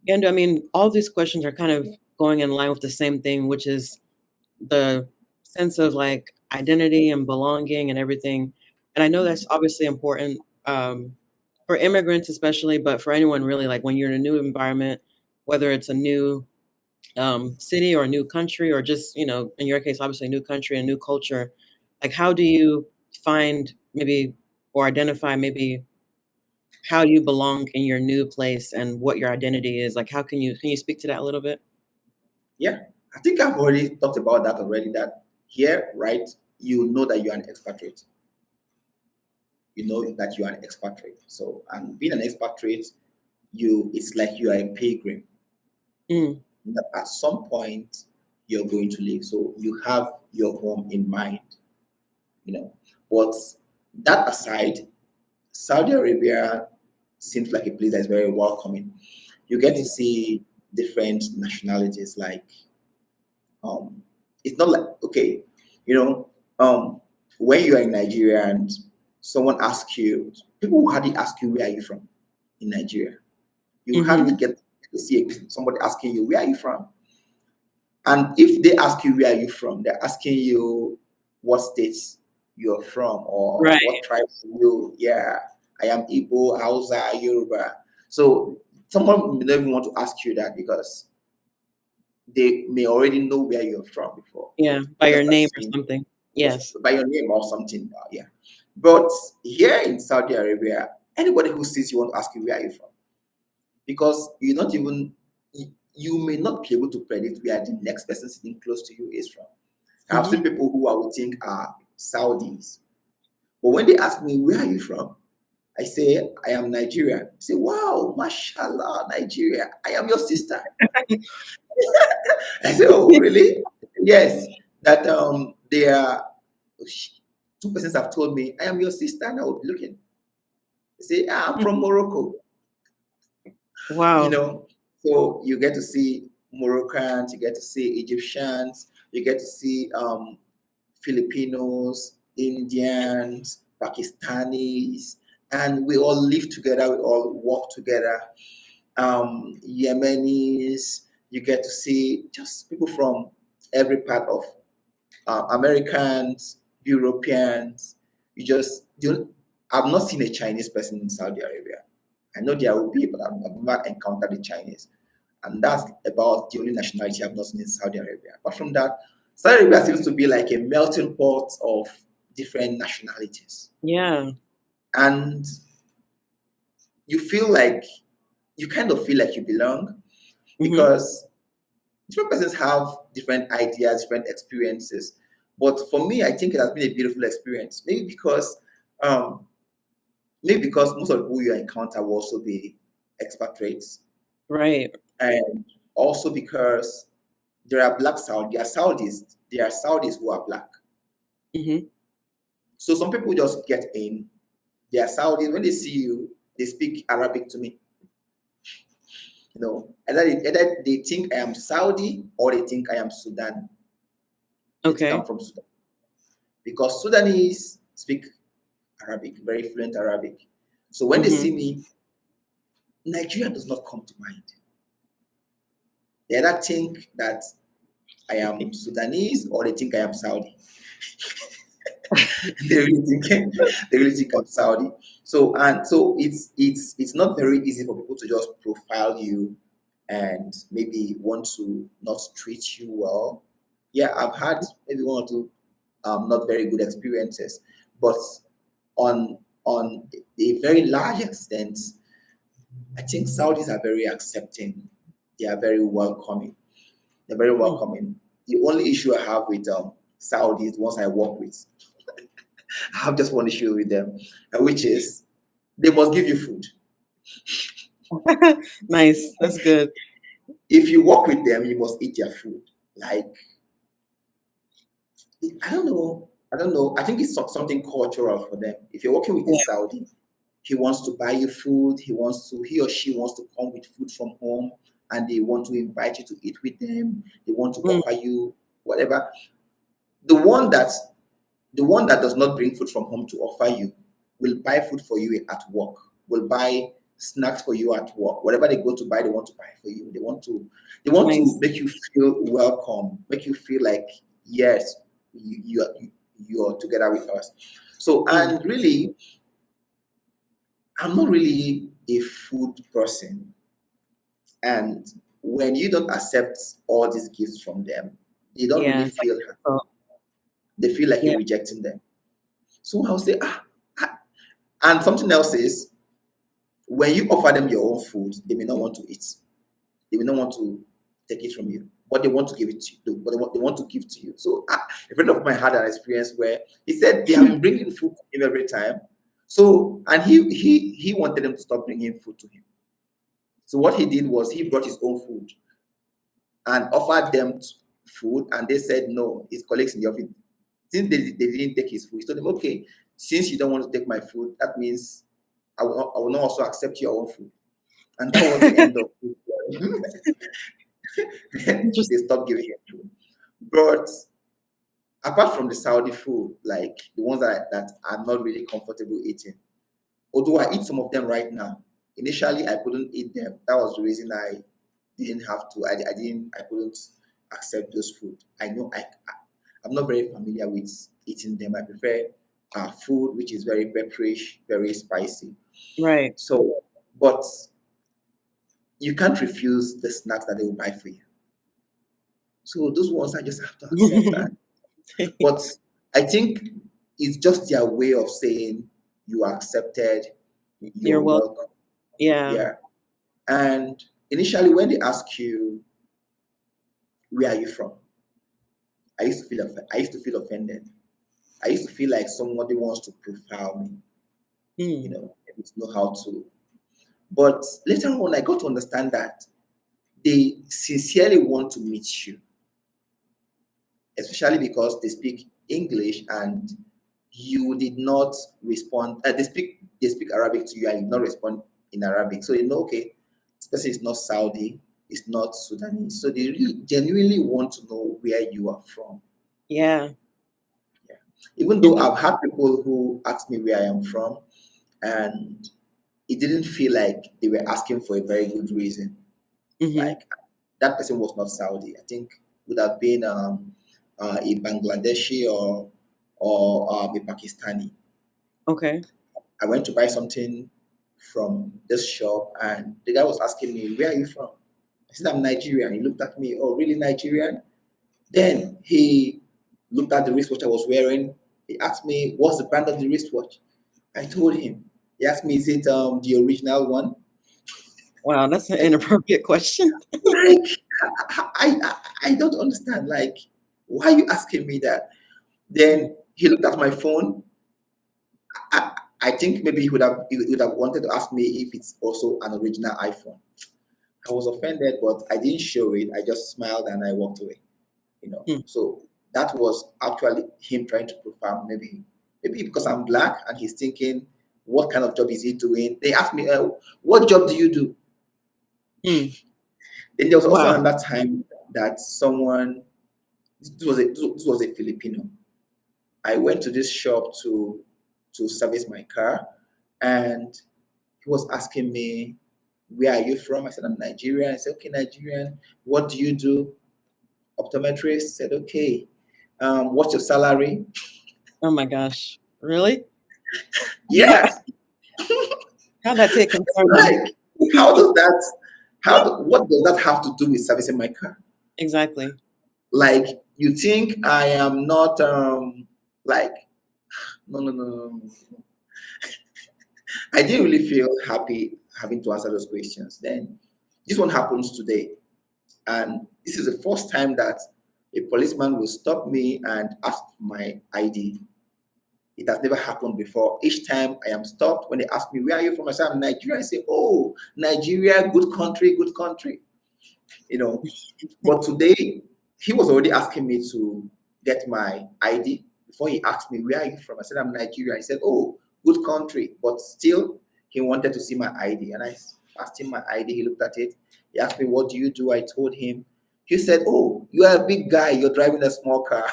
And I mean, all these questions are kind of going in line with the same thing, which is the sense of like identity and belonging and everything. And I know that's Mm. obviously important for immigrants, especially, but for anyone really, like when you're in a new environment, whether it's a new city or a new country, or just, in your case, obviously a new country, a new culture, like how do you find maybe or identify maybe how you belong in your new place and what your identity is? Like, how can you speak to that a little bit? Yeah, I think I've already talked about that already. That here, right, you know that you're an expatriate. You know that you are an expatriate. So, and being an expatriate, it's like you are a pilgrim. Mm, That at some point you're going to leave. So you have your home in mind, you know. But that aside, Saudi Arabia seems like a place that is very welcoming. You get to right. see different nationalities. Like, um, it's not like, okay, you know, when you are in Nigeria and someone asks you, people will hardly ask you, where are you from in Nigeria? You hardly Mm-hmm. get to see somebody asking you, where are you from? And if they ask you, where are you from, they're asking you what states you're from or what Right. tribe are you. Yeah, I am Igbo, Hausa, Yoruba. So someone may not even want to ask you that because they may already know where you're from before. Yeah. By They your just start name or saying, something. yes, Yes. by your name or something. Yeah. But here in Saudi Arabia, anybody who sees you want to ask you, where are you from? Because you may not be able to predict where the next person sitting close to you is from. I've Mm-hmm. seen people who I would think are Saudis, but when they ask me, where are you from? I say, I am Nigerian. They say, wow, mashallah, Nigeria, I am your sister. I say, oh, really? Yes. That they are, two persons have told me, I am your sister, and I would be looking. They say, "Ah, I'm from Morocco." you Wow. know so you get to see Moroccans, you get to see Egyptians, you get to see Filipinos, Indians, Pakistanis, and we all live together, we all work together. Yemenis, you get to see just people from every part of Americans, Europeans. I've not seen a Chinese person in Saudi Arabia. I know there will be, but I've never encountered a Chinese. And that's about the only nationality I've not seen in Saudi Arabia. Apart from that, Saudi Arabia seems to be like a melting pot of different nationalities. Yeah. And you feel like, you kind of feel like you belong Mm-hmm. because different persons have different ideas, different experiences. But for me, I think it has been a beautiful experience. Um, maybe because most of the people you encounter will also be expatriates, Right. and also because there are black Saudi, there are Saudis, who are black. Mm-hmm. So some people just get in. They are Saudis. When they see you, they speak Arabic to me. Either they think I am Saudi or they think I am Sudan. They think I'm Okay. from Sudan because Sudanese speak Arabic, very fluent Arabic. So when they Mm-hmm. see me, Nigeria does not come to mind. They either think that I am Sudanese or they think I am Saudi. They really think I'm Saudi. So it's not very easy for people to just profile you and maybe want to not treat you well. Yeah, I've had maybe one or two not very good experiences, but on a very large extent, I think Saudis are very accepting. They are very welcoming. They're very Mm. welcoming. The only issue I have with Saudis, the ones I work with, I have just one issue with them, which is they must give you food. Nice. That's good. If you work with them, you must eat their food. Like, I don't know. I don't know. I think it's something cultural for them. If you're working with a Yeah. Saudi, he wants to buy you food. He or she wants to come with food from home, and they want to invite you to eat with them. They want to Mm. offer you whatever. The one that the one that does not bring food from home to offer you will buy food for you at work. Will buy snacks for you at work. Whatever they go to buy, they want to buy for you. They want to Nice. make you feel welcome, make you feel like yes, you're together with us. So Mm. and really, I'm not really a food person, and when you don't accept all these gifts from them, they don't really Yeah. feel happy. So, They feel like yeah. you're rejecting them. So I'll say, ah. And something else is when you offer them your own food, they may not want to eat. They may not want to take it from you, but they want to give it to you. But they want to give to you. So a friend of mine had an experience where he said they have been bringing food to him every time. So and he wanted them to stop bringing food to him. So what he did was he brought his own food and offered them food, and they said no. His colleagues in the office, since they didn't take his food, he told them, okay, since you don't want to take my food, that means I will not also accept your own food. And that was the end of it. Just They stopped giving him food. But apart from the Saudi food, like the ones that I'm not really comfortable eating, although I eat some of them right now, initially I couldn't eat them. That was the reason I didn't have to. I couldn't accept those food. I know I'm not very familiar with eating them. I prefer food which is very pepperish, very spicy. right. So, but you can't refuse the snacks that they will buy for you. So those ones I just have to accept. But I think it's just their way of saying you are accepted, You're you're welcome. welcome. Yeah. Yeah. And initially, when they ask you, where are you from? I used to feel offended. I used to feel like somebody wants to profile me, Mm. maybe to know how to. But later on, I got to understand that they sincerely want to meet you, especially because they speak English and you did not respond. They speak Arabic to you and you did not respond in Arabic. So okay, this person is not Saudi, it's not Sudanese. So they really genuinely want to know where you are from. Yeah. Yeah. Even though And I've had people who ask me where I am from, and it didn't feel like they were asking for a very good reason. hmm Like that person was not Saudi. I think would have been a Bangladeshi or a Pakistani. okay. I went to buy something from this shop, and the guy was asking me, "Where are you from?" I said, "I'm Nigerian." He looked at me, "Oh, really, Nigerian?" Then he looked at the wristwatch I was wearing. He asked me, "What's the brand of the wristwatch?" I told him. He asked me, "Is it the original one?" Wow, that's an inappropriate question. Like, I don't understand. Like, why are you asking me that? Mm. Then he looked at my phone. I, I think maybe he would have wanted to ask me if it's also an original iPhone. I was offended, but I didn't show it. I just smiled and I walked away. Mm. So that was actually him trying to profile maybe because I'm black and he's thinking, what kind of job is he doing? They asked me, what job do you do? Mm. Then there was also Wow. another time that someone this was a Filipino. I went to this shop to service my car, and he was asking me, "Where are you from?" I said, "I'm Nigerian." I said, "Okay, Nigerian. What do you do?" Optometrist. Said, "Okay. What's your salary?" Oh my gosh. Really? Yes. How'd that take concern him? Like, how does that? What does that have to do with servicing my car? Exactly. Like, you think I am not like no, no, no, no, no. I didn't really feel happy having to answer those questions. Then this one happens today. And this is the first time that a policeman will stop me and ask for my ID. It has never happened before. Each time I am stopped, when they ask me, "Where are you from?" I say, "I'm Nigeria." I say, "Oh, Nigeria, good country, good country." You know, but today he was already asking me to get my ID before he asked me, "Where are you from?" I said, "I'm Nigerian." He said, "Oh, good country," but still he wanted to see my ID, and I asked him my ID. He looked at it. He asked me, "What do you do?" I told him. He said, "Oh, you are a big guy. You're driving a small car."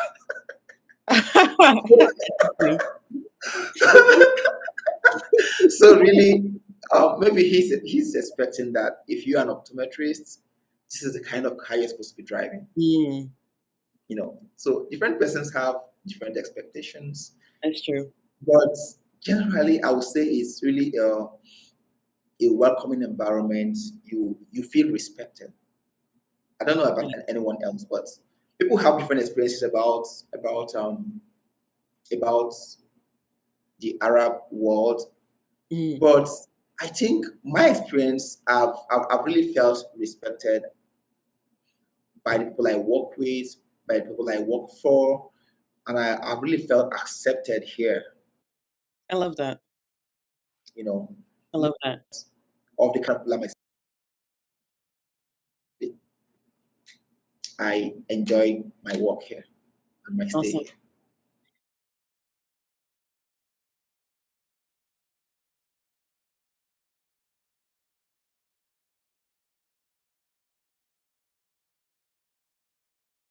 Funny. So really, Maybe he's expecting that if you're an optometrist, this is the kind of car you're supposed to be driving. Mm, So different persons have different expectations, that's true. but generally, I would say it's really a welcoming environment. You feel respected. I don't know about Yeah. anyone else, but people have different experiences about the Arab world. Mm, But I think my experience, I've really felt respected by the people I work with, by the people I work for, and I really felt accepted here. I love that. You know, I love that. of the kind of people I enjoy my work here and my stay Awesome. here.